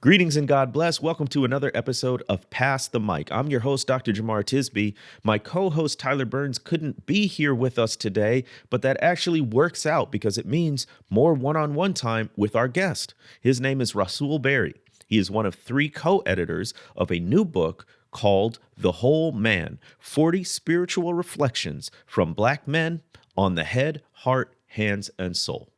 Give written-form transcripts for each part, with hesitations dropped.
Greetings and God bless. Welcome to another episode of Pass the Mic. I'm your host, Dr. Jamar Tisby. My co-host, Tyler Burns, couldn't be here with us today, but that actually works out because it means more one-on-one time with our guest. His name is Rasool Berry. He is one of 3 co-editors of a new book called The Whole Man, 40 Spiritual Reflections from Black Men on the Head, Heart, Hands, and Soul.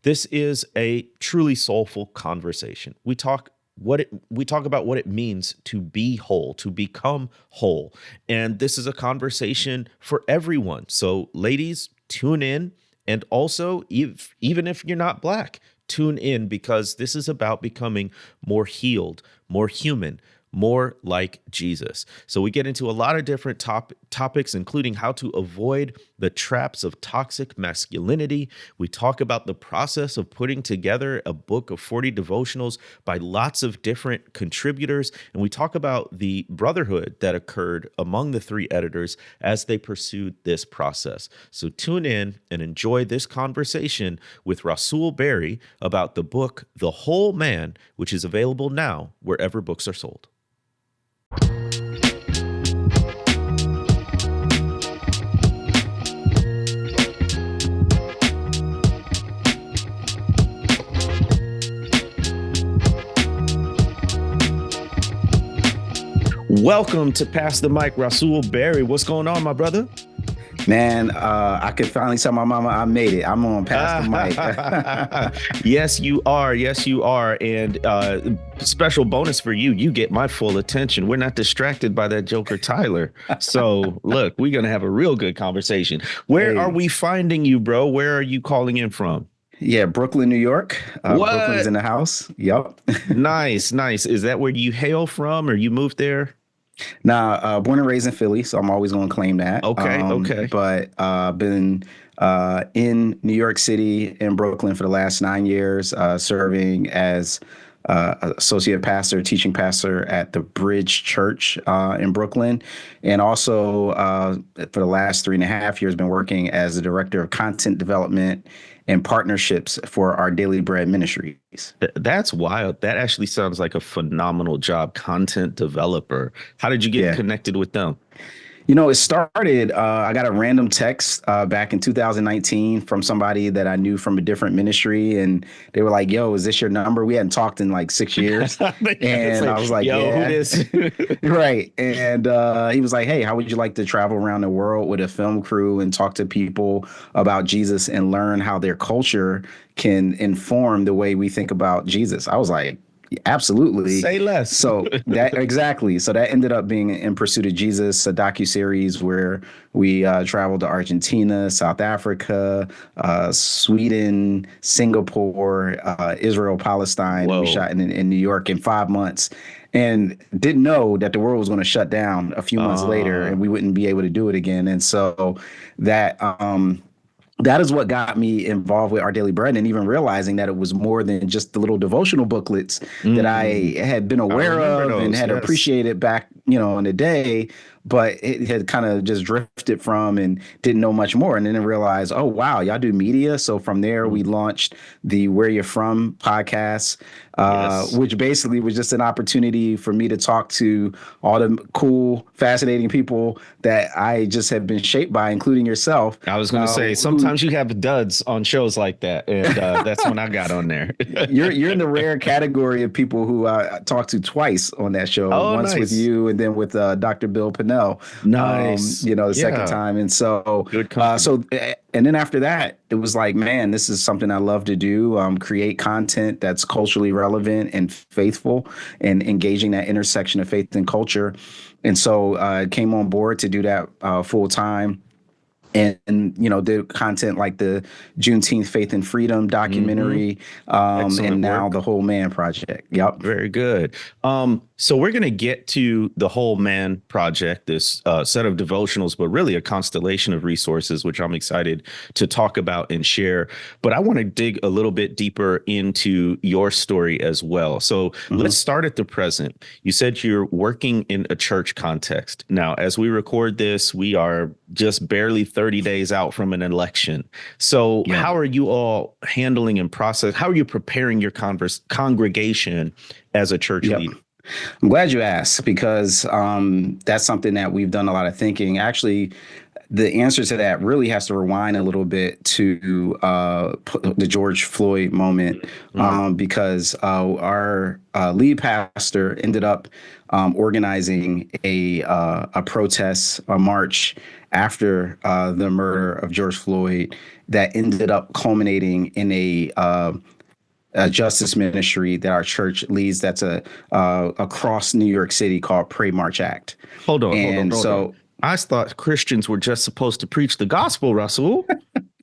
This is a truly soulful conversation. We talk about what it means to be whole, to become whole. And this is a conversation for everyone. So ladies, tune in. And also, even if you're not Black, tune in because this is about becoming more healed, more human, more like Jesus. So we get into a lot of different topics, including how to avoid the traps of toxic masculinity. We talk about the process of putting together a book of 40 devotionals by lots of different contributors. And we talk about the brotherhood that occurred among the 3 editors as they pursued this process. So tune in and enjoy this conversation with Rasool Berry about the book, The Whole Man, which is available now wherever books are sold. Welcome to Pass the Mic, Rasool Berry. What's going on, my brother? Man, I could finally tell my mama I made it. I'm on Pass the Mic. Yes, you are. Yes, you are. And special bonus for you, you get my full attention. We're not distracted by that joker, Tyler. So look, we're going to have a real good conversation. Where are we finding you, bro? Where are you calling in from? Yeah, Brooklyn, New York. Brooklyn's in the house. Yep. Nice. Is that where you hail from or you moved there? Nah, born and raised in Philly, so I'm always going to claim that. Okay. But been in New York City and Brooklyn for the last 9 years, serving as associate pastor, teaching pastor at the Bridge Church in Brooklyn. And also for the last 3.5 years, been working as the director of content development and partnerships for our Daily Bread ministries. That's wild. That actually sounds like a phenomenal job. Content developer. How did you get connected with them? You know, it started, I got a random text back in 2019 from somebody that I knew from a different ministry. And they were like, yo, is this your number? We hadn't talked in like 6 years. And I was like, yo, yeah. Who this? Right. And he was like, hey, how would you like to travel around the world with a film crew and talk to people about Jesus and learn how their culture can inform the way we think about Jesus? I was like, absolutely. Say less. So that exactly. So that ended up being In Pursuit of Jesus, a docuseries where we traveled to Argentina, South Africa, Sweden, Singapore, Israel, Palestine. We shot in New York in 5 months and didn't know that the world was going to shut down a few months later and we wouldn't be able to do it again. And so that is what got me involved with Our Daily Bread, and even realizing that it was more than just the little devotional booklets that I had been aware of and had appreciated back, in the day, but it had kind of just drifted from and didn't know much more. And then I realized, oh, wow, y'all do media. So from there, we launched the Where You're From podcast, which basically was just an opportunity for me to talk to all the cool, fascinating people that I just have been shaped by, including yourself. I was going to say, sometimes you have duds on shows like that. And that's when I got on there. You're in the rare category of people who I talked to twice on that show. Once with you and then with Dr. Bill Pinnell. Nice. The second time. And so, and then after that, it was like, man, this is something I love to do. Create content that's culturally relevant and faithful and engaging that intersection of faith and culture. And so I came on board to do that full time. And did content like the Juneteenth Faith and Freedom documentary, and now the Whole Man Project. Yep. Very good. So we're going to get to the Whole Man Project, this set of devotionals, but really a constellation of resources, which I'm excited to talk about and share. But I want to dig a little bit deeper into your story as well. So let's start at the present. You said you're working in a church context. Now, as we record this, we are just barely 30 days out from an election. So Yeah. how are you all handling and process? How are you preparing your congregation as a church Yep. leader? I'm glad you asked, because that's something that we've done a lot of thinking. Actually, the answer to that really has to rewind a little bit to the George Floyd moment, because our lead pastor ended up organizing a protest, a march after the murder of George Floyd that ended up culminating in a justice ministry that our church leads. That's across New York City, called Pray March Act. Hold on. And so I thought Christians were just supposed to preach the gospel, Rasool.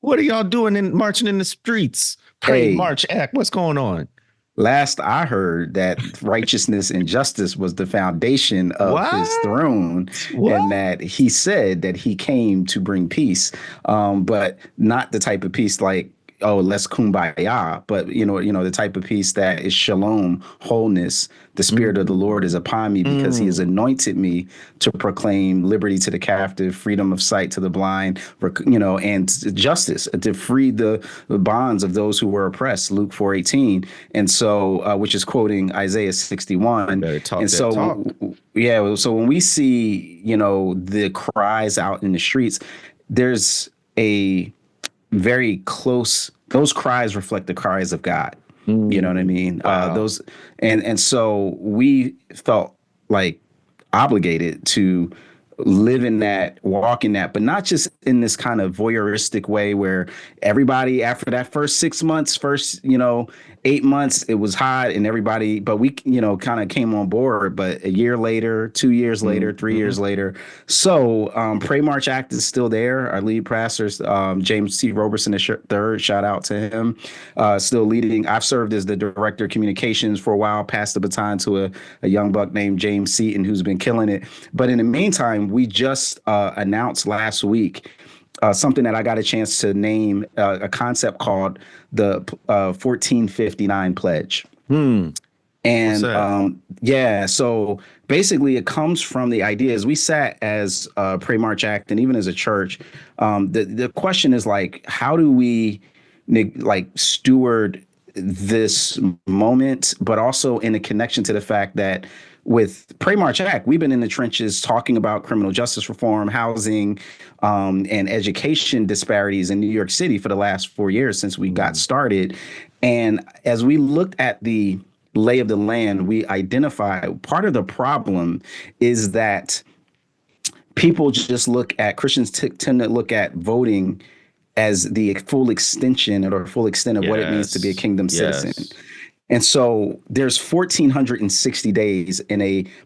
What are y'all doing marching in the streets? Pray, hey, march, act. What's going on? last I heard, that righteousness and justice was the foundation of his What? throne, and that he said that he came to bring peace, but not the type of peace like, oh, let's kumbaya, but the type of peace that is shalom, wholeness. The Spirit of the Lord is upon me, because he has anointed me to proclaim liberty to the captive, freedom of sight to the blind, and justice, to free the bonds of those who were oppressed, Luke 4:18. And so, which is quoting Isaiah 61. And so, yeah, so when we see, the cries out in the streets, there's a very close, those cries reflect the cries of God. You know what I mean? Wow. Those, and so we felt like obligated to live in that, walk in that, but not just in this kind of voyeuristic way where everybody, after that first 6 months, 8 months, it was hot and everybody, but we, kind of came on board. But a year later, 2 years later, 3 years later. So Pray March Act is still there. Our lead pastor, James T. Roberson III, shout out to him, still leading. I've served as the director of communications for a while, passed the baton to a young buck named James Seaton, who's been killing it. But in the meantime, we just announced last week something that I got a chance to name, a concept called the 1459 Pledge. And so basically it comes from the idea, as we sat as Pray March Act, and even as a church, the question is like, how do we steward this moment, but also in a connection to the fact that with Pray March Act, we've been in the trenches talking about criminal justice reform, housing, and education disparities in New York City for the last 4 years since we got started. And as we looked at the lay of the land, we identified part of the problem is that people just Christians tend to look at voting as the full extension or full extent of what it means to be a kingdom citizen. And so there's 1,460 days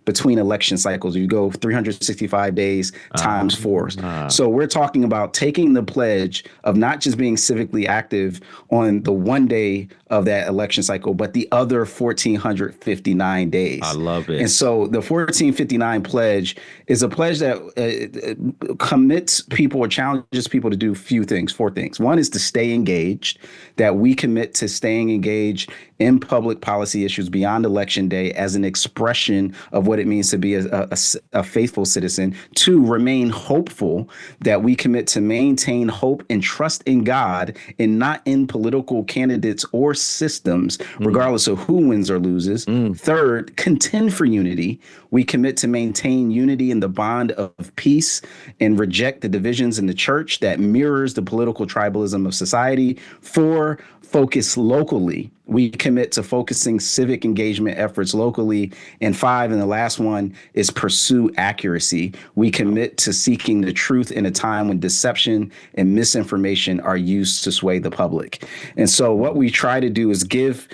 between election cycles. You go 365 days times 4. So we're talking about taking the pledge of not just being civically active on the one day of that election cycle, but the other 1,459 days. I love it. And so the 1459 pledge is a pledge that commits people or challenges people to do 4 things. One is to stay engaged, that we commit to staying engaged in public policy issues beyond election day as an expression of what it means to be a faithful citizen. 2, remain hopeful, that we commit to maintain hope and trust in God and not in political candidates or systems, regardless of who wins or loses. 3rd, contend for unity. We commit to maintain unity in the bond of peace and reject the divisions in the church that mirrors the political tribalism of society. 4, focus locally. We commit to focusing civic engagement efforts locally. And 5, and the last one, is pursue accuracy. We commit to seeking the truth in a time when deception and misinformation are used to sway the public. And so what we try to do is give,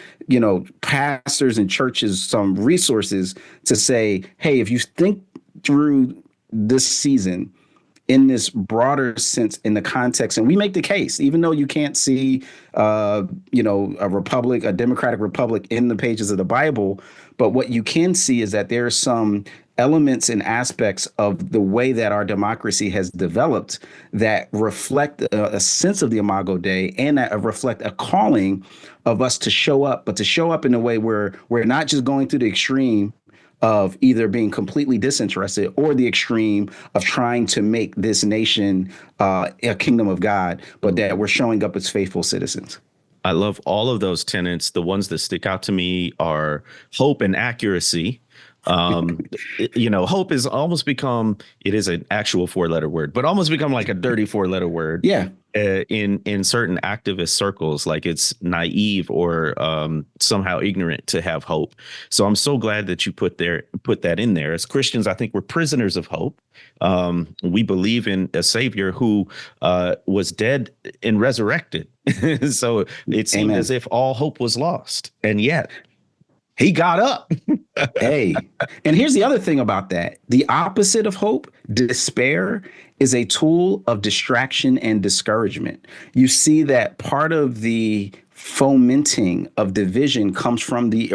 pastors and churches some resources to say, hey, if you think through this season in this broader sense, in the context, and we make the case, even though you can't see, a democratic republic in the pages of the Bible, but what you can see is that there are some elements and aspects of the way that our democracy has developed that reflect a sense of the Imago Dei, and that reflect a calling of us to show up, but to show up in a way where we're not just going through the extreme of either being completely disinterested or the extreme of trying to make this nation a kingdom of God, but that we're showing up as faithful citizens. I love all of those tenets. The ones that stick out to me are hope and accuracy. Hope is almost become, it is an actual 4-letter word, but almost become like a dirty 4-letter word. Yeah. In certain activist circles, like it's naive or somehow ignorant to have hope. So I'm so glad that you put that in there. As Christians, I think we're prisoners of hope. We believe in a Savior who was dead and resurrected. So it seemed Amen. as if all hope was lost, and yet he got up. Hey, and here's the other thing about that. The opposite of hope, despair, is a tool of distraction and discouragement. You see that part of the fomenting of division comes from the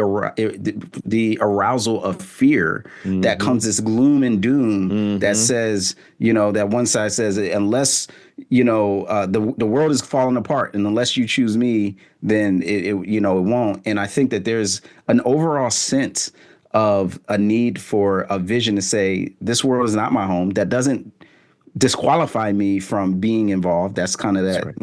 arousal of fear. That comes this gloom and doom that says, that one side says, unless the world is falling apart, and unless you choose me, then it won't. And I think that there's an overall sense of a need for a vision to say, this world is not my home. That doesn't disqualify me from being involved. That's kind of that, right.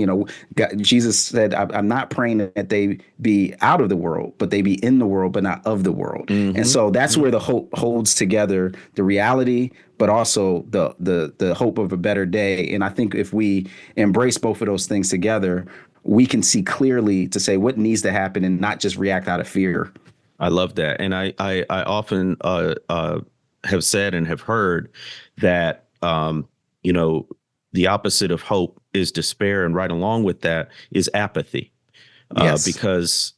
God, Jesus said, I'm not praying that they be out of the world, but they be in the world, but not of the world. And so that's where the hope holds together the reality, but also the hope of a better day. And I think if we embrace both of those things together, we can see clearly to say what needs to happen and not just react out of fear. I love that. And I often have said and have heard that, the opposite of hope is despair. And right along with that is apathy. Yes. Because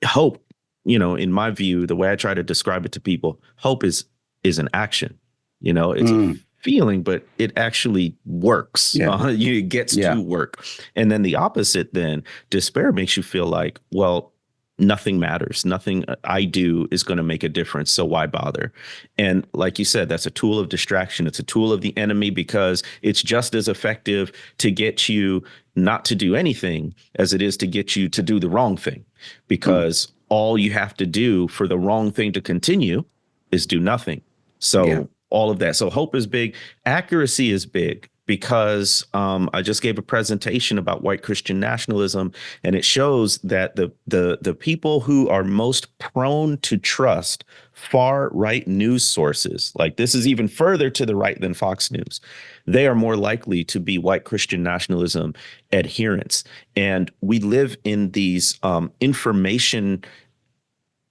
hope, in my view, the way I try to describe it to people, hope is an action. It's a feeling, but it actually works. Yeah. It gets to work. And then the opposite, then despair makes you feel like, well, nothing matters. Nothing I do is going to make a difference. So why bother? And like you said, that's a tool of distraction. It's a tool of the enemy because it's just as effective to get you not to do anything as it is to get you to do the wrong thing. Because all you have to do for the wrong thing to continue is do nothing. So all of that. So hope is big. Accuracy is big. Because I just gave a presentation about white Christian nationalism, and it shows that the people who are most prone to trust far right news sources, like this is even further to the right than Fox News, they are more likely to be white Christian nationalism adherents. And we live in these information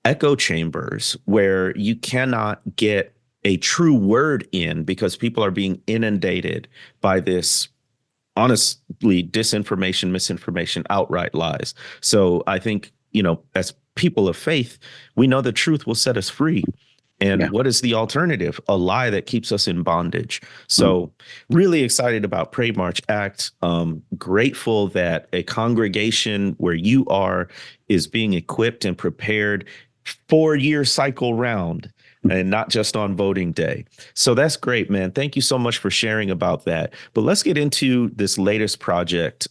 echo chambers where you cannot get a true word in because people are being inundated by this, honestly, disinformation, misinformation, outright lies. So I think, as people of faith, we know the truth will set us free. And what is the alternative? A lie that keeps us in bondage. So really excited about Pray, March, Act. Grateful that a congregation where you are is being equipped and prepared 4-year cycle round, and not just on voting day. So that's great, man. Thank you so much for sharing about that. But let's get into this latest project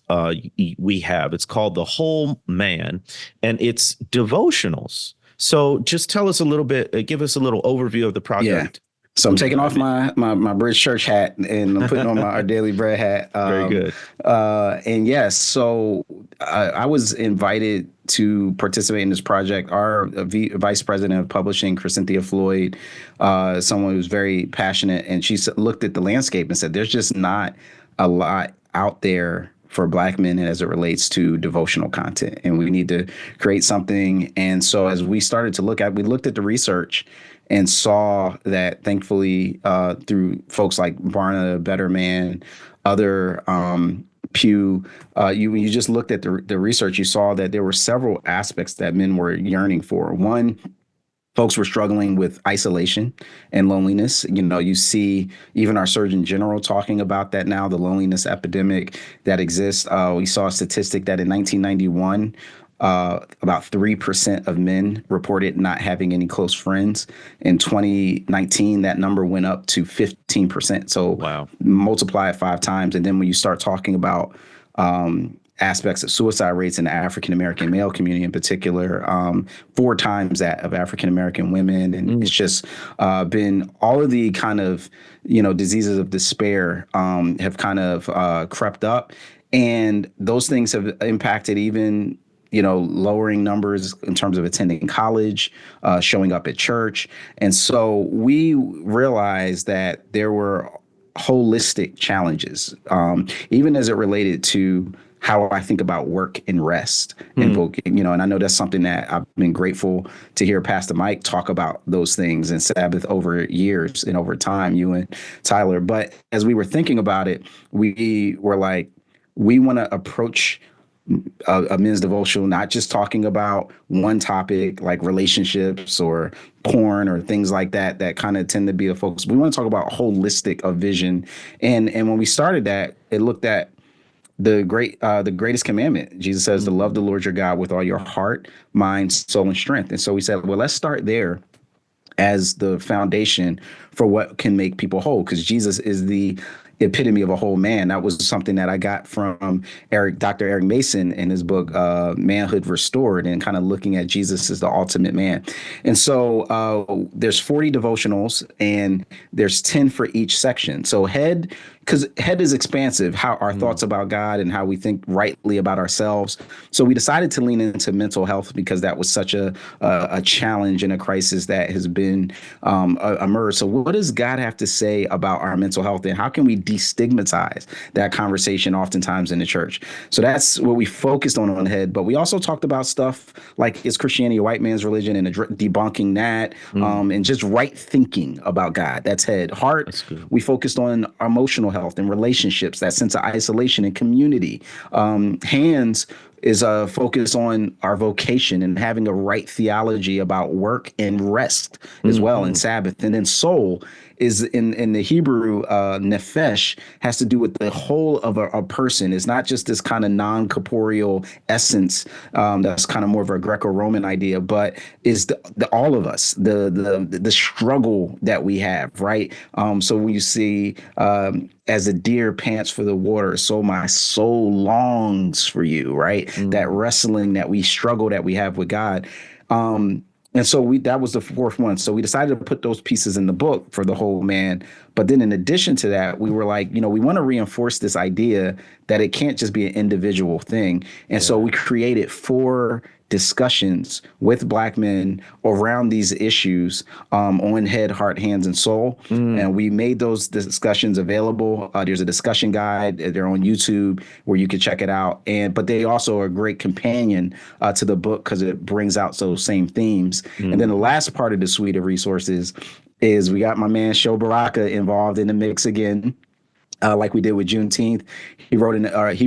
we have. It's called The Whole Man, and it's devotionals. So just tell us a little bit, give us a little overview of the project. So I'm taking off my Bridge Church hat and I'm putting on my Our Daily Bread hat. Very good. And yes, so I was invited to participate in this project. Our vice president of publishing, Cynthia Floyd, someone who's very passionate, and she looked at the landscape and said, there's just not a lot out there for Black men as it relates to devotional content, and we need to create something. And so as we started to we looked at the research and saw that, thankfully, through folks like Barna, Better Man, other Pew, you just looked at the research, you saw that there were several aspects that men were yearning for. One, folks were struggling with isolation and loneliness. You see even our Surgeon General talking about that now, the loneliness epidemic that exists. We saw a statistic that in 1991, about 3% of men reported not having any close friends. In 2019, that number went up to 15%. So wow. Multiply it 5 times. And then when you start talking about aspects of suicide rates in the African American male community in particular, 4 times that of African American women. And it's just been all of the kind of, diseases of despair have kind of crept up. And those things have impacted even, lowering numbers in terms of attending college, showing up at church. And so we realized that there were holistic challenges, even as it related to how I think about work and rest and and I know that's something that I've been grateful to hear Pastor Mike talk about those things and Sabbath over years and over time, you and Tyler. But as we were thinking about it, we were like, we want to approach a men's devotional, not just talking about one topic like relationships or porn or things like that, that kind of tend to be the focus. We want to talk about holistic of vision. And when we started that, it looked at the greatest commandment. Jesus says to love the Lord your God with all your heart, mind, soul, and strength. And so we said, well, let's start there as the foundation for what can make people whole, because Jesus is the epitome of a whole man. That was something that I got from Dr. Eric Mason in his book, Manhood Restored, and kind of looking at Jesus as the ultimate man. And so there's 40 devotionals and there's 10 for each section. So because head is expansive, how our thoughts about God and how we think rightly about ourselves. So we decided to lean into mental health because that was such a challenge and a crisis that has been emerged. So what does God have to say about our mental health, and how can we destigmatize that conversation oftentimes in the church? So that's what we focused on head. But we also talked about stuff like, is Christianity a white man's religion, and debunking that, and just right thinking about God. That's head. Heart, we focused on emotional health and relationships, that sense of isolation and community. Hands is a focus on our vocation and having a right theology about work and rest as well, and Sabbath. And then soul is in the Hebrew, nefesh, has to do with the whole of a person. It's not just this kind of non-corporeal essence, that's kind of more of a Greco-Roman idea, but is the all of us, the struggle that we have, right? So when you see, as a deer pants for the water, so my soul longs for you, right? That wrestling that we struggle, that we have with God. And so that was the fourth one. So we decided to put those pieces in the book for the whole man. But then in addition to that, we were like, we want to reinforce this idea that it can't just be an individual thing. And so we created 4 discussions with Black men around these issues, on head, heart, hands, and soul. And we made those discussions available. There's a discussion guide. They're on YouTube where you can check it out. But they also are a great companion to the book because it brings out those same themes. And then the last part of the suite of resources is we got my man Sho Baraka involved in the mix again. Like we did with Juneteenth. He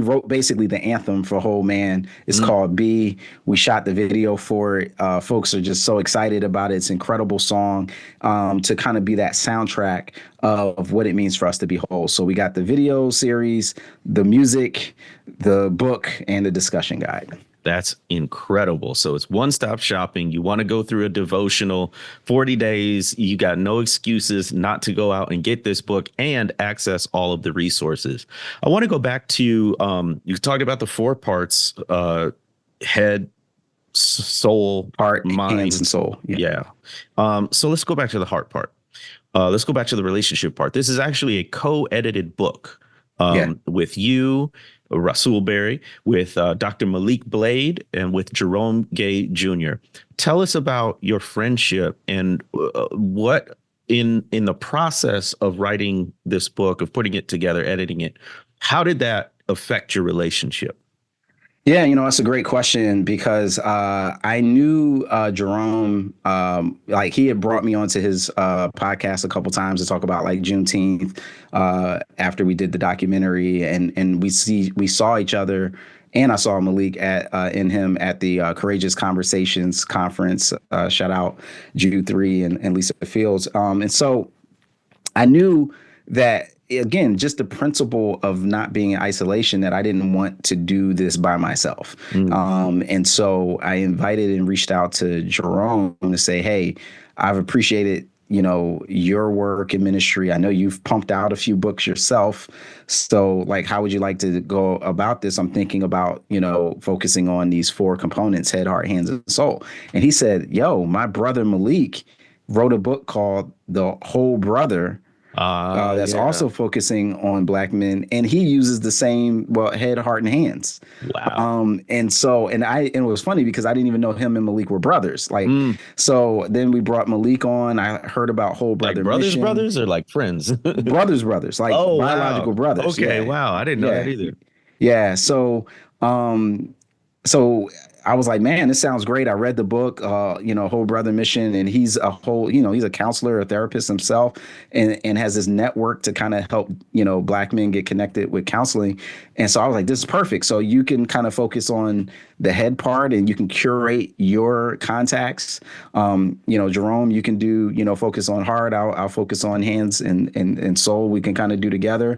wrote basically the anthem for Whole Man. It's called B. We shot the video for it. Folks are just so excited about it. It's an incredible song, to kind of be that soundtrack of what it means for us to be whole. So we got the video series, the music, the book, and the discussion guide. That's incredible. So it's one-stop shopping. You want to go through a devotional, 40 days. You got no excuses not to go out and get this book and access all of the resources. I want to go back to, you talked about the 4 parts, head, soul, heart, mind, hands, and soul. Yeah. So let's go back to the heart part. Let's go back to the relationship part. This is actually a co-edited book with you, Rasool Berry, with Dr. Malik Blade, and with Jerome Gay Jr. Tell us about your friendship and what in the process of writing this book, of putting it together, editing it, how did that affect your relationship? Yeah, that's a great question because I knew Jerome, like he had brought me onto his podcast a couple times to talk about like Juneteenth after we did the documentary, and we saw each other, and I saw Malik in him at the Courageous Conversations conference. Shout out Jude 3 and Lisa Fields, and so I knew that, again, just the principle of not being in isolation, that I didn't want to do this by myself. And so I invited and reached out to Jerome to say, hey, I've appreciated your work in ministry. I know you've pumped out a few books yourself. So like, how would you like to go about this? I'm thinking about, focusing on these 4 components: head, heart, hands, and soul. And he said, yo, my brother Malik wrote a book called The Whole Brother, that's Yeah. also focusing on Black men, and he uses the same, well, head, heart, and hands. Wow. And it was funny because I didn't even know him and Malik were brothers. Like, so then we brought Malik on. I heard about Whole Like Brother brothers, Mission. brothers, or like friends? Brothers, like Oh, biological wow. brothers. Okay. Yeah, Wow. I didn't know that yeah, either. yeah. Um, so I was like, man, this sounds great. I read the book, Whole Brother Mission, and he's a counselor, a therapist himself, and has this network to kind of help, Black men get connected with counseling. And so I was like, this is perfect. So you can kind of focus on the head part, and you can curate your contacts. Jerome, you can do, focus on heart. I'll focus on hands and soul. We can kind of do together.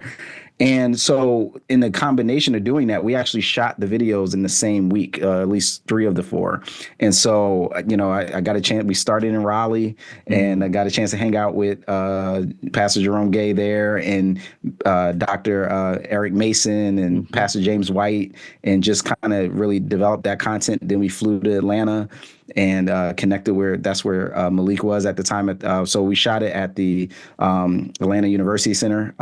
And so in the combination of doing that, we actually shot the videos in the same week, at least 3 of the 4. And so, I got a chance. We started in Raleigh, and I got a chance to hang out with Pastor Jerome Gay there, and Dr. Eric Mason, and Pastor James White, and just kind of really develop that content. Then we flew to Atlanta and connected that's where Malik was at the time. So we shot it at the Atlanta University Center.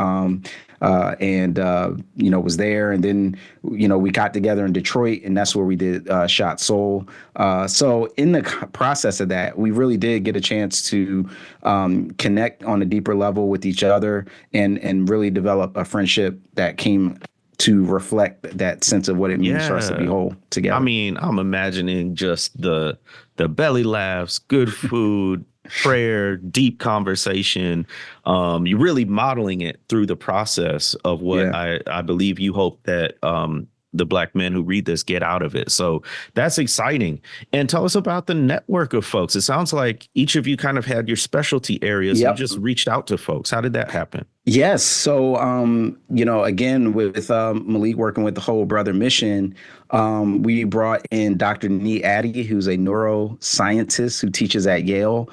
Was there. And then, we got together in Detroit, and that's where we did Shot Soul. So in the process of that, we really did get a chance to connect on a deeper level with each other, and really develop a friendship that came to reflect that sense of what it means for us to be whole together. I mean, I'm imagining just the belly laughs, good food, prayer, deep conversation. You really modeling it through the process of what I believe you hope that the Black men who read this get out of it. So that's exciting. And tell us about the network of folks. It sounds like each of you kind of had your specialty areas. Yep. You just reached out to folks. How did that happen? Yes. So, again, with Malik working with the Whole Brother Mission, we brought in Dr. Nee Addy, who's a neuroscientist who teaches at Yale.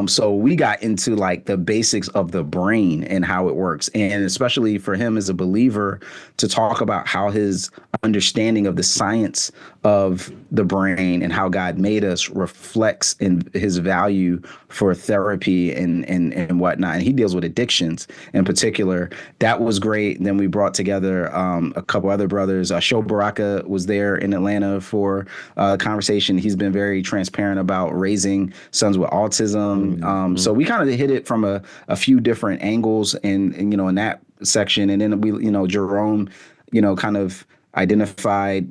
So we got into like the basics of the brain and how it works. And especially for him as a believer, to talk about how his understanding of the science of the brain and how God made us reflects in his value for therapy and whatnot. And he deals with addictions in particular. That was great. And then we brought together a couple other brothers. Sho Baraka was there in Atlanta for a conversation. He's been very transparent about raising sons with autism. So we kind of hit it from a few different angles and in that section. And then we, Jerome, kind of identified,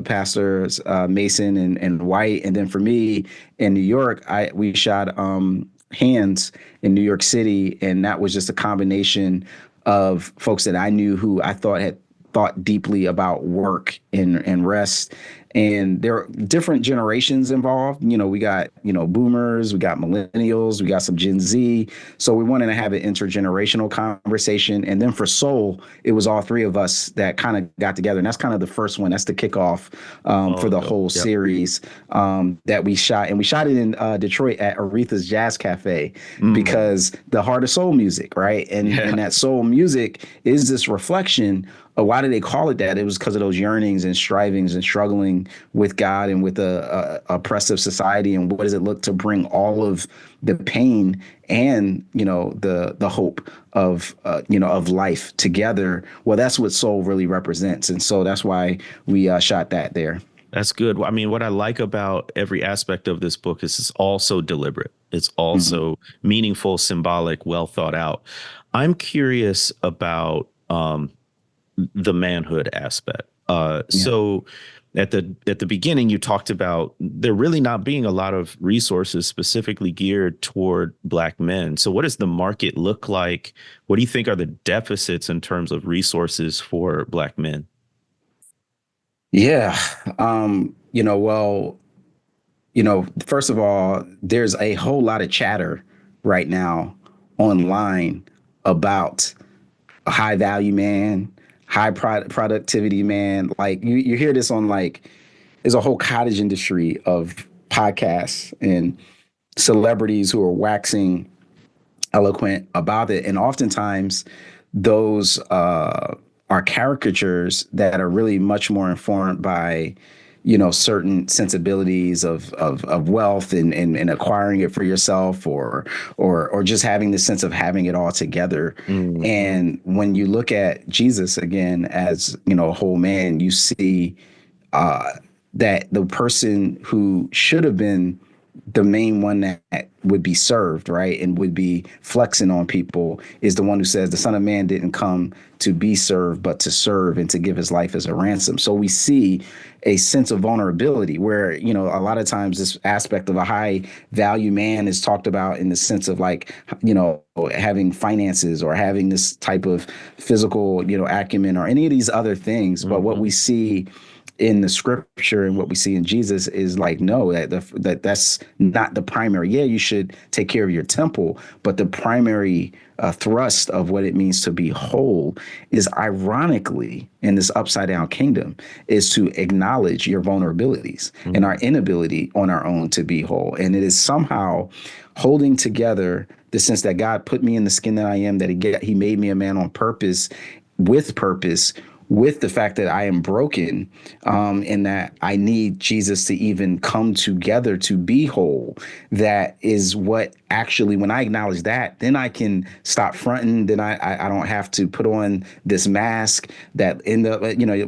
pastors Mason and White. And then for me in New York, we shot Hands in New York City. And that was just a combination of folks that I knew who I thought had thought deeply about work and rest. And there are different generations involved. We got, boomers, we got millennials, we got some Gen Z. So we wanted to have an intergenerational conversation. And then for Soul, it was all 3 of us that kind of got together. And that's kind of the first one. That's the kickoff for the whole series that we shot. And we shot it in Detroit at Aretha's Jazz Cafe because the heart of soul music, right? And that soul music is this reflection. Why did they call it that? It was because of those yearnings and strivings and struggling with God and with a oppressive society. And what does it look to bring all of the pain and, the hope of life together? Well, that's what soul really represents. And so that's why we shot that there. That's good. I mean, what I like about every aspect of this book is it's also deliberate. It's also meaningful, symbolic, well thought out. I'm curious about the manhood aspect. So at the beginning, you talked about there really not being a lot of resources specifically geared toward Black men. So what does the market look like? What do you think are the deficits in terms of resources for Black men? Yeah. First of all, there's a whole lot of chatter right now online about a high value man, high productivity man. Like you hear this on there's a whole cottage industry of podcasts and celebrities who are waxing eloquent about it. And oftentimes those are caricatures that are really much more informed by, certain sensibilities of wealth and acquiring it for yourself, or just having the sense of having it all together. Mm-hmm. And when you look at Jesus again as, a whole man, you see uh, that the person who should have been the main one that would be served, right, and would be flexing on people, is the one who says the Son of Man didn't come to be served, but to serve and to give his life as a ransom. So we see a sense of vulnerability where, a lot of times this aspect of a high value man is talked about in the sense of like, having finances or having this type of physical, acumen or any of these other things. But what Mm-hmm. we see in the scripture and what we see in Jesus is like, no, that's not the primary. Yeah, you should take care of your temple, but the primary thrust of what it means to be whole is, ironically, in this upside down kingdom, is to acknowledge your vulnerabilities and our inability on our own to be whole. And it is somehow holding together the sense that God put me in the skin that I am, that he made me a man on purpose, with the fact that I am broken, and that I need Jesus to even come together to be whole. That is what actually, when I acknowledge that, then I can stop fronting. Then I don't have to put on this mask that in the,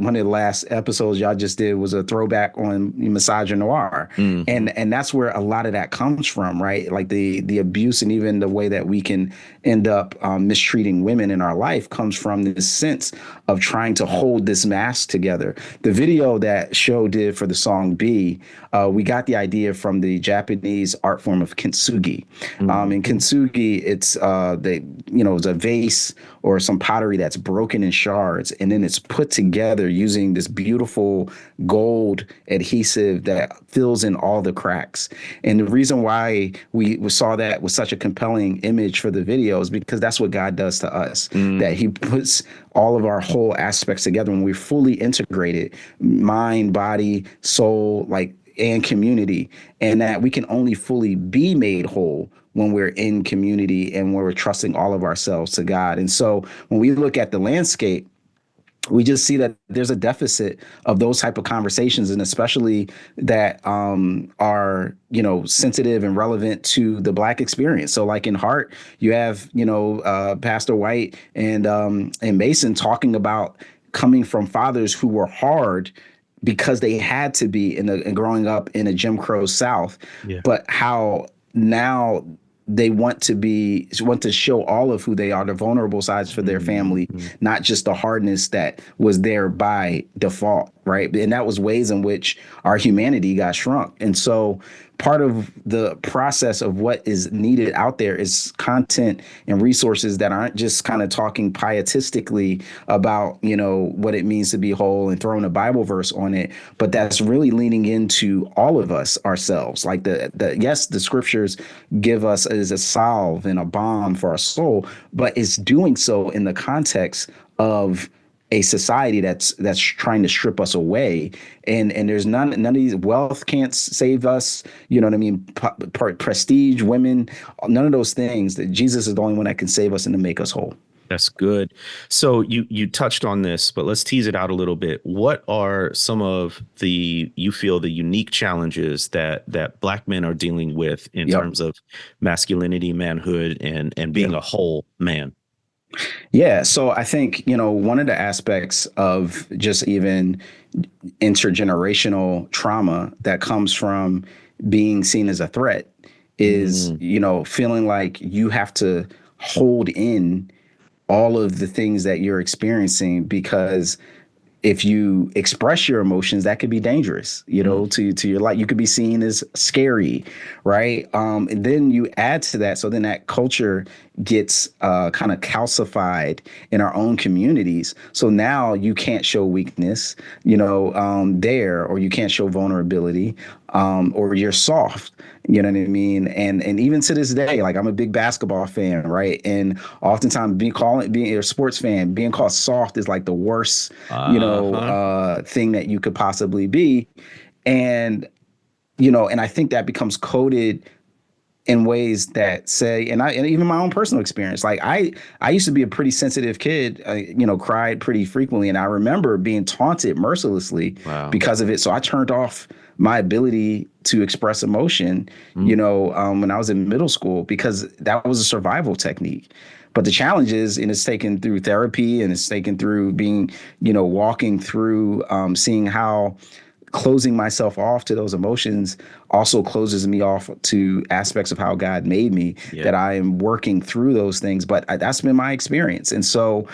one of the last episodes y'all just did was a throwback on misogynoir. Mm-hmm. And that's where a lot of that comes from, right? Like the abuse and even the way that we can end up mistreating women in our life comes from this sense of trying to hold this mask together. The video that Sho did for the song B, we got the idea from the Japanese art form of kintsugi. In Mm-hmm. kintsugi, it's it's a vase or some pottery that's broken in shards, and then it's put together using this beautiful gold adhesive that fills in all the cracks. And the reason why we saw that was such a compelling image for the video is because that's what God does to us. That He puts all of our whole aspects together when we're fully integrated, mind, body, soul, and community, and that we can only fully be made whole when we're in community and when we're trusting all of ourselves to God. And so when we look at the landscape, we just see that there's a deficit of those type of conversations, and especially that are sensitive and relevant to the Black experience. So like in Heart, you have Pastor White and Mason talking about coming from fathers who were hard because they had to be in growing up in a Jim Crow South, Yeah. but how now they want to show all of who they are, the vulnerable sides for their family, Mm-hmm. not just the hardness that was there by default, right? And that was ways in which our humanity got shrunk. And so part of the process of what is needed out there is content and resources that aren't just kind of talking pietistically about, what it means to be whole and throwing a Bible verse on it, but that's really leaning into all of us ourselves. Like yes, the scriptures give us as a salve and a balm for our soul, but it's doing so in the context of a society that's trying to strip us away, and there's none of these. Wealth can't save us, you know what I mean? Prestige, women, none of those things. That Jesus is the only one that can save us and to make us whole. That's good. So you touched on this, but let's tease it out a little bit. What are some of you feel the unique challenges that Black men are dealing with in Yep. terms of masculinity, manhood, and being Yep. a whole man? Yeah. So I think, one of the aspects of just even intergenerational trauma that comes from being seen as a threat is, Mm, feeling like you have to hold in all of the things that you're experiencing, because if you express your emotions, that could be dangerous, mm, to your life. You could be seen as scary, right? And then you add to that, so then that culture gets kind of calcified in our own communities. So now you can't show weakness, there, or you can't show vulnerability, or you're soft. You know what I mean? And even to this day, like, I'm a big basketball fan, right? And oftentimes being a sports fan, being called soft is like the worst, uh-huh. thing that you could possibly be. And, and I think that becomes coded in ways that say, and even my own personal experience, like I used to be a pretty sensitive kid, cried pretty frequently. And I remember being taunted mercilessly Wow. because of it. So I turned off my ability to express emotion, when I was in middle school, because that was a survival technique. But the challenge is, and it's taken through therapy, and it's taken through being, walking through, seeing how closing myself off to those emotions also closes me off to aspects of how God made me, that I am working through those things. But that's been my experience. And so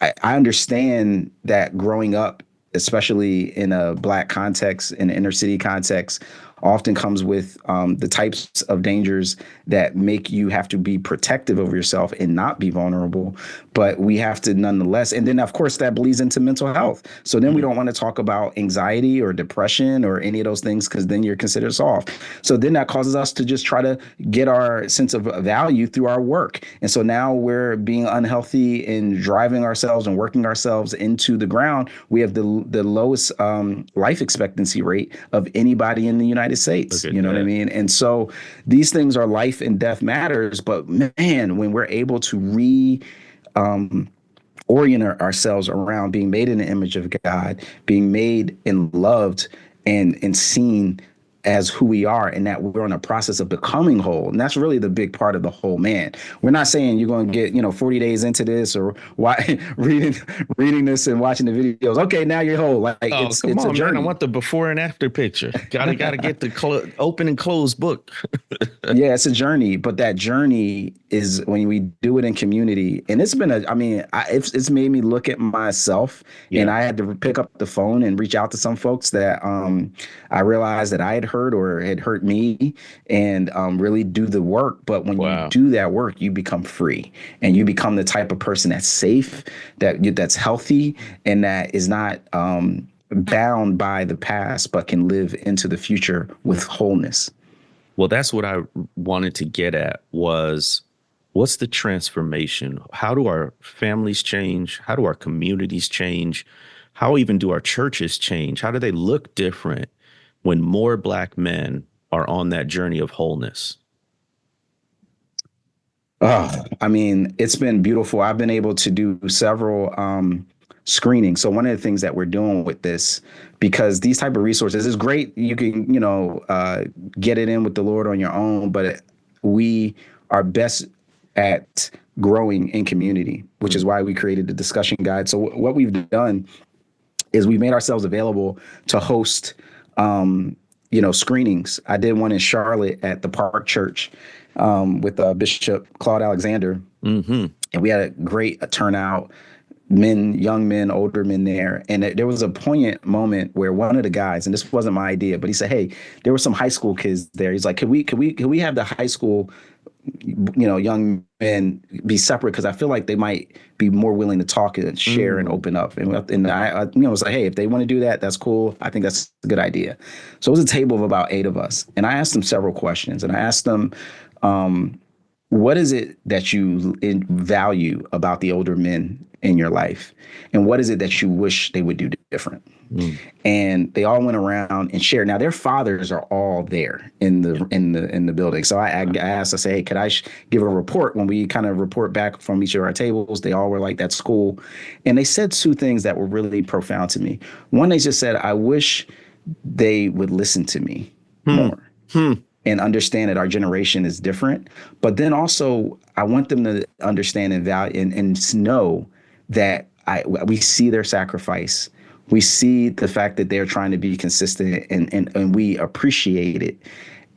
I understand that growing up, especially in a Black context, in an inner city context, often comes with the types of dangers that make you have to be protective of yourself and not be vulnerable. But we have to nonetheless. And then, of course, that bleeds into mental health. So then we don't want to talk about anxiety or depression or any of those things, because then you're considered soft. So then that causes us to just try to get our sense of value through our work. And so now we're being unhealthy and driving ourselves and working ourselves into the ground. We have the lowest life expectancy rate of anybody in the United States. You know what I mean? And so these things are life and death matters. But man, when we're able to orient ourselves around being made in the image of God, being made and loved and seen as who we are, and that we're in a process of becoming whole. And that's really the big part of the whole man. We're not saying you're going to get, 40 days into this, or reading this and watching the videos. Okay, now you're whole. Like, it's a journey. Man, I want the before and after picture. Gotta get the open and closed book. Yeah, it's a journey, but that journey is when we do it in community. And it's been it's made me look at myself, and I had to pick up the phone and reach out to some folks that I realized that I had hurt or had hurt me, and really do the work. But when you do that work, you become free, and you become the type of person that's safe, that's healthy, and that is not bound by the past, but can live into the future with wholeness. Well, that's what I wanted to get at, was what's the transformation? How do our families change? How do our communities change? How even do our churches change? How do they look different when more Black men are on that journey of wholeness? Oh, I mean, it's been beautiful. I've been able to do several screenings. So one of the things that we're doing with this, because these type of resources is great, you can, get it in with the Lord on your own, but we are best at growing in community, which is why we created the discussion guide. So what we've done is we've made ourselves available to host, screenings. I did one in Charlotte at the Park Church with Bishop Claude Alexander. And we had a great turnout, young men, older men there. And there was a poignant moment where one of the guys, and this wasn't my idea, but he said, hey, there were some high school kids there. He's like, could we have the high school, young men be separate? Because I feel like they might be more willing to talk and share and open up. And I was like, hey, if they want to do that, that's cool. I think that's a good idea. So it was a table of about 8 of us. And I asked them several questions. And I asked them, what is it that you value about the older men in your life? And what is it that you wish they would do different? And they all went around and shared. Now their fathers are all there in the building. So I asked, I say, hey, could I give a report? When we kind of report back from each of our tables, they all were like, that's cool. And they said 2 things that were really profound to me. One, they just said, I wish they would listen to me more. And understand that our generation is different. But then also, I want them to understand and value and know that we see their sacrifice. We see the fact that they're trying to be consistent, and we appreciate it.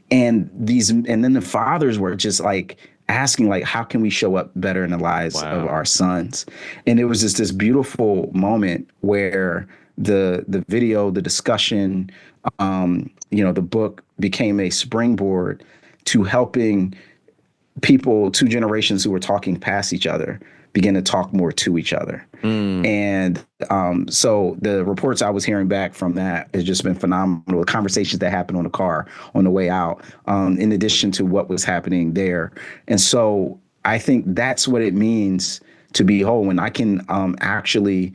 And then the fathers were just like asking, like, how can we show up better in the lives of our sons? And it was just this beautiful moment where the video, the discussion, the book became a springboard to helping people, 2 generations who were talking past each other, begin to talk more to each other. And so the reports I was hearing back from that has just been phenomenal. The conversations that happened on the car on the way out, in addition to what was happening there. And so I think that's what it means to be whole, when I can actually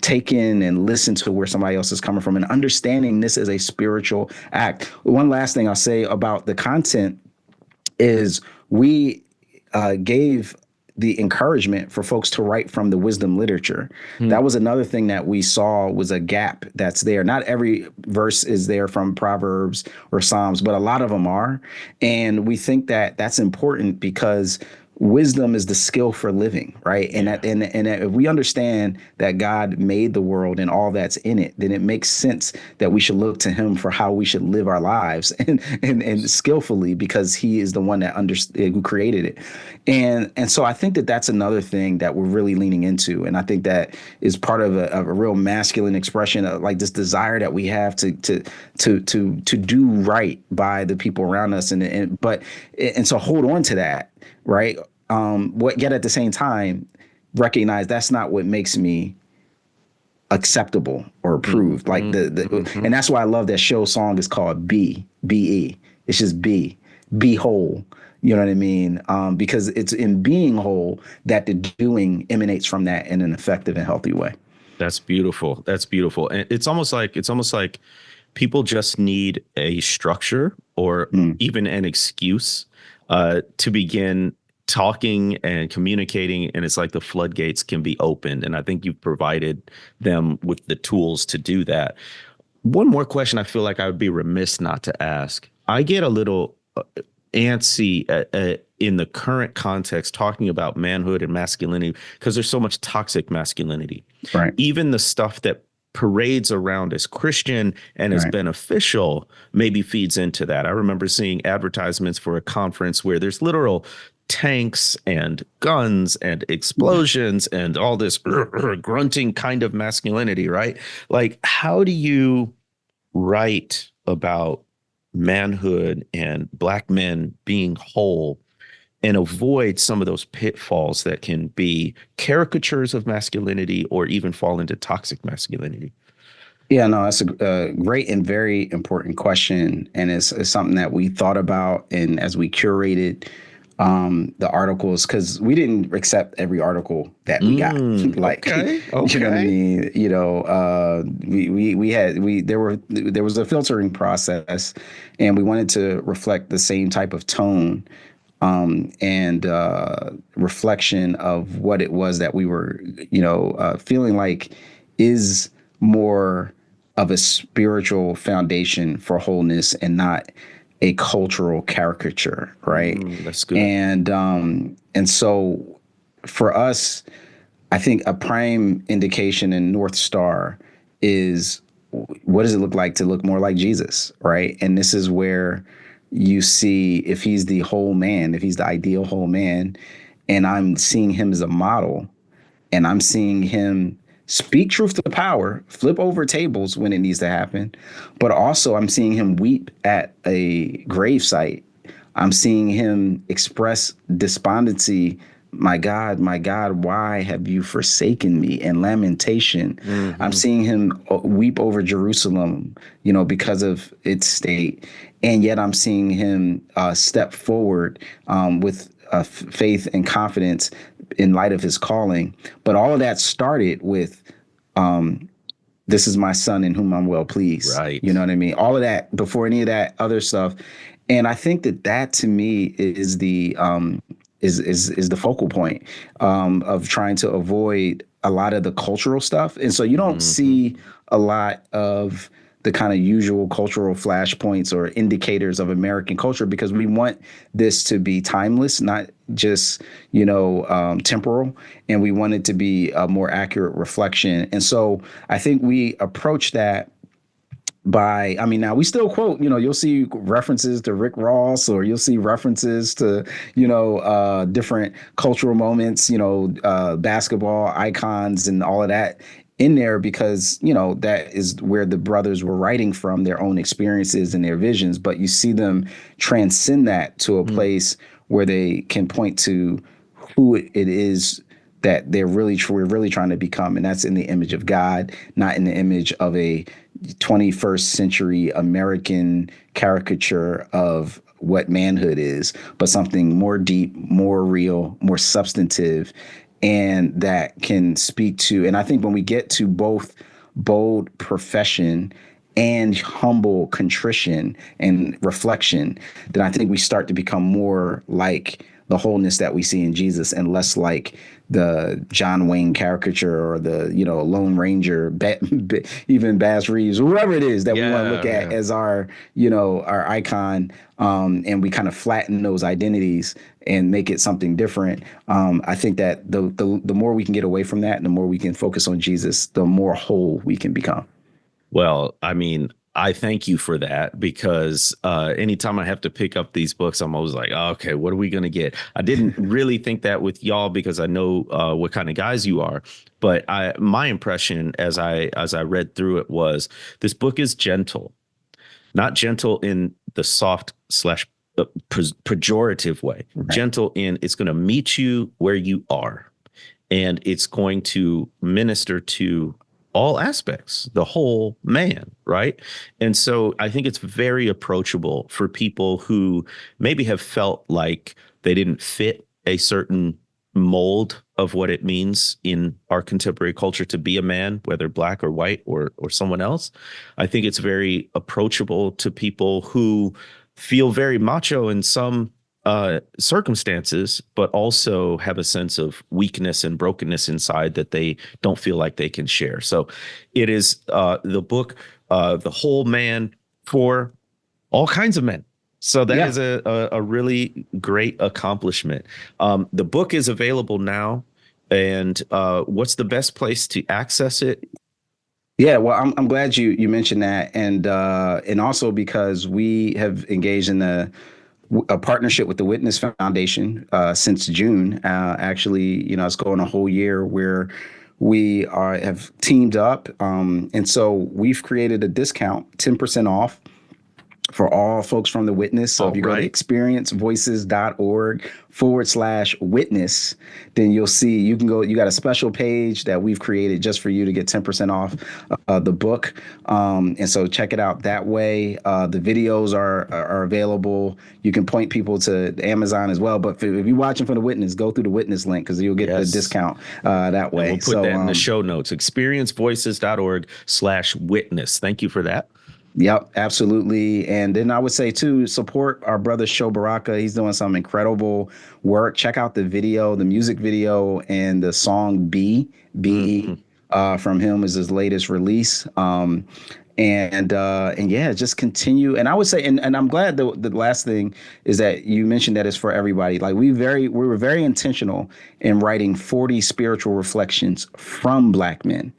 take in and listen to where somebody else is coming from, and understanding this as a spiritual act. One last thing I'll say about the content is we gave the encouragement for folks to write from the wisdom literature. That was another thing that we saw was a gap that's there. Not every verse is there from Proverbs or Psalms, but a lot of them are. And we think that that's important because wisdom is the skill for living, right? And and if we understand that God made the world and all that's in it, then it makes sense that we should look to him for how we should live our lives and skillfully, because he is the one that who created it. And so I think that that's another thing that we're really leaning into. And I think that is part of a real masculine expression of like this desire that we have to do right by the people around us. And so hold on to that, right? Yet at the same time, recognize that's not what makes me acceptable or approved. Like and that's why I love that show song is called B-E. It's just be whole. You know what I mean? Because it's in being whole that the doing emanates from that in an effective and healthy way. That's beautiful. That's beautiful. And it's almost like people just need a structure or even an excuse to begin talking and communicating, and it's like the floodgates can be opened, and I think you've provided them with the tools to do that. One more question I feel like I would be remiss not to ask. I get a little antsy in the current context talking about manhood and masculinity because there's so much toxic masculinity. Right. Even the stuff that parades around as Christian and as beneficial maybe feeds into that. I remember seeing advertisements for a conference where there's literal tanks and guns and explosions and all this grunting kind of masculinity, right? Like, how do you write about manhood and Black men being whole and avoid some of those pitfalls that can be caricatures of masculinity or even fall into toxic masculinity? Yeah, no, that's a great and very important question. And it's something that we thought about, and as we curated the articles, because we didn't accept every article that we got. Like, okay. You know what I mean? You know, there was a filtering process, and we wanted to reflect the same type of tone and reflection of what it was that we were, feeling like is more of a spiritual foundation for wholeness and not a cultural caricature, right? That's good. And so for us, I think a prime indication and North Star is what does it look like to look more like Jesus, right? And this is where you see if he's the whole man, if he's the ideal whole man, and I'm seeing him as a model, and I'm seeing him speak truth to power, flip over tables when it needs to happen. But also I'm seeing him weep at a gravesite. I'm seeing him express despondency. My God, why have you forsaken me? And lamentation. I'm seeing him weep over Jerusalem, because of its state. And yet I'm seeing him step forward with faith and confidence in light of his calling. But all of that started with, this is my son in whom I'm well pleased. Right. You know what I mean? All of that before any of that other stuff. And I think that to me is the is the focal point of trying to avoid a lot of the cultural stuff. And so you don't see a lot of the kind of usual cultural flashpoints or indicators of American culture, because we want this to be timeless, not just, temporal. And we want it to be a more accurate reflection. And so I think we approach that now we still quote, you'll see references to Rick Ross, or you'll see references to, different cultural moments, basketball icons and all of that in there, because, that is where the brothers were writing from, their own experiences and their visions. But you see them transcend that to a place where they can point to who it is that we're really trying to become. And that's in the image of God, not in the image of a 21st century American caricature of what manhood is, but something more deep, more real, more substantive, and that can speak to. And I think when we get to both bold profession and humble contrition and reflection, then I think we start to become more like the wholeness that we see in Jesus and less like the John Wayne caricature or the, Lone Ranger, even Bass Reeves, whoever it is that we want to look at as our, our icon. And we kind of flatten those identities and make it something different. I think that the more we can get away from that and the more we can focus on Jesus, the more whole we can become. Well, I mean, I thank you for that, because anytime I have to pick up these books, I'm always like, oh, okay, what are we going to get? I didn't really think that with y'all because I know what kind of guys you are. But my impression as I read through it was this book is gentle, not gentle in the soft / pejorative way, right. Gentle in it's going to meet you where you are, and it's going to minister to all aspects, the whole man, right? And so I think it's very approachable for people who maybe have felt like they didn't fit a certain mold of what it means in our contemporary culture to be a man, whether black or white or someone else. I think it's very approachable to people who feel very macho in some circumstances, but also have a sense of weakness and brokenness inside that they don't feel like they can share. So it is the book, The Whole Man, for all kinds of men. So that is a really great accomplishment. The book is available now. And what's the best place to access it? Yeah, well, I'm glad you mentioned that. And also because we have engaged in a partnership with the Witness Foundation since June. Actually, it's going a whole year where we have teamed up. And so we've created a discount, 10% off for all folks from the Witness. So if you go to experiencevoices.org/witness, then you'll see you got a special page that we've created just for you to get 10% off the book. And so check it out that way. The videos are available. You can point people to Amazon as well. But if you're watching from the Witness, go through the Witness link because you'll get the discount that way. And we'll put that in the show notes, experiencevoices.org/witness. Thank you for that. Yep, absolutely. And then I would say, too, support our brother Sho Baraka. He's doing some incredible work. Check out the video, the music video, and the song B, B-E, from him is his latest release. And yeah, just continue. And I would say, and I'm glad the last thing is that you mentioned that it's for everybody. Like we were very intentional in writing 40 spiritual reflections from Black men.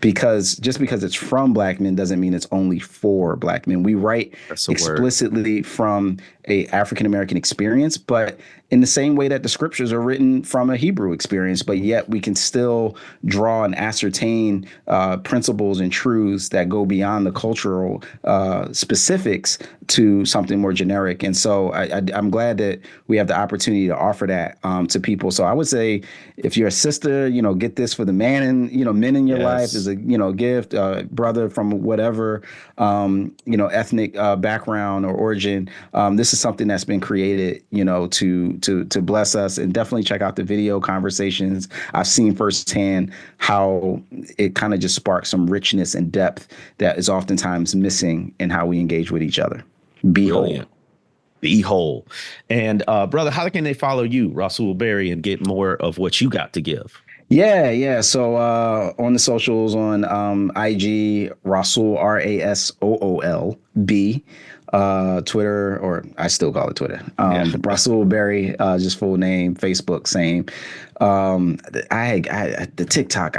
Because just because it's from Black men doesn't mean it's only for Black men. We write explicitly from a African-American experience, but in the same way that the scriptures are written from a Hebrew experience, but yet we can still draw and ascertain principles and truths that go beyond the cultural specifics to something more generic. And so I'm glad that we have the opportunity to offer that to people. So I would say if you're a sister, get this for the men in your life as a, gift, brother from whatever, ethnic background or origin. This is something that's been created, to bless us, and definitely check out the video conversations. I've seen firsthand how it kind of just sparks some richness and depth that is oftentimes missing in how we engage with each other. Be whole. Be whole. And brother, how can they follow you, Rasool Berry, and get more of what you got to give? Yeah. So on the socials, on IG, Rasool, Rasool B. Twitter, or I still call it Twitter. Rasool Berry, just full name. Facebook, same. The TikTok,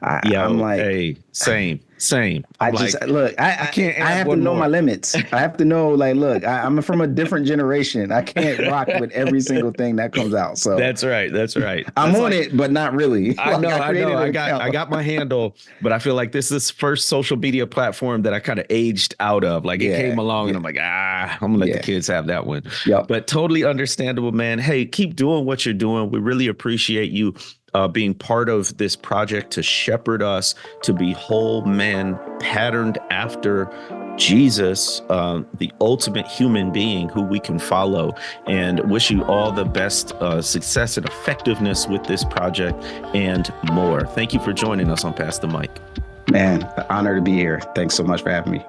I'm like, hey, same. I can't. I have to know my limits. I have to know, look, I'm from a different generation. I can't rock with every single thing that comes out. So that's right. I'm on it, but not really. I know. I got my handle, but I feel like this is the first social media platform that I kind of aged out of. Like it came along, and I'm like, I'm gonna let the kids have that one. Yep. But totally understandable, man. Hey, keep doing what you're doing. We really appreciate you being part of this project to shepherd us to be whole men patterned after Jesus, the ultimate human being who we can follow, and wish you all the best success and effectiveness with this project and more. Thank you for joining us on Pass the Mic. Man, the honor to be here. Thanks so much for having me.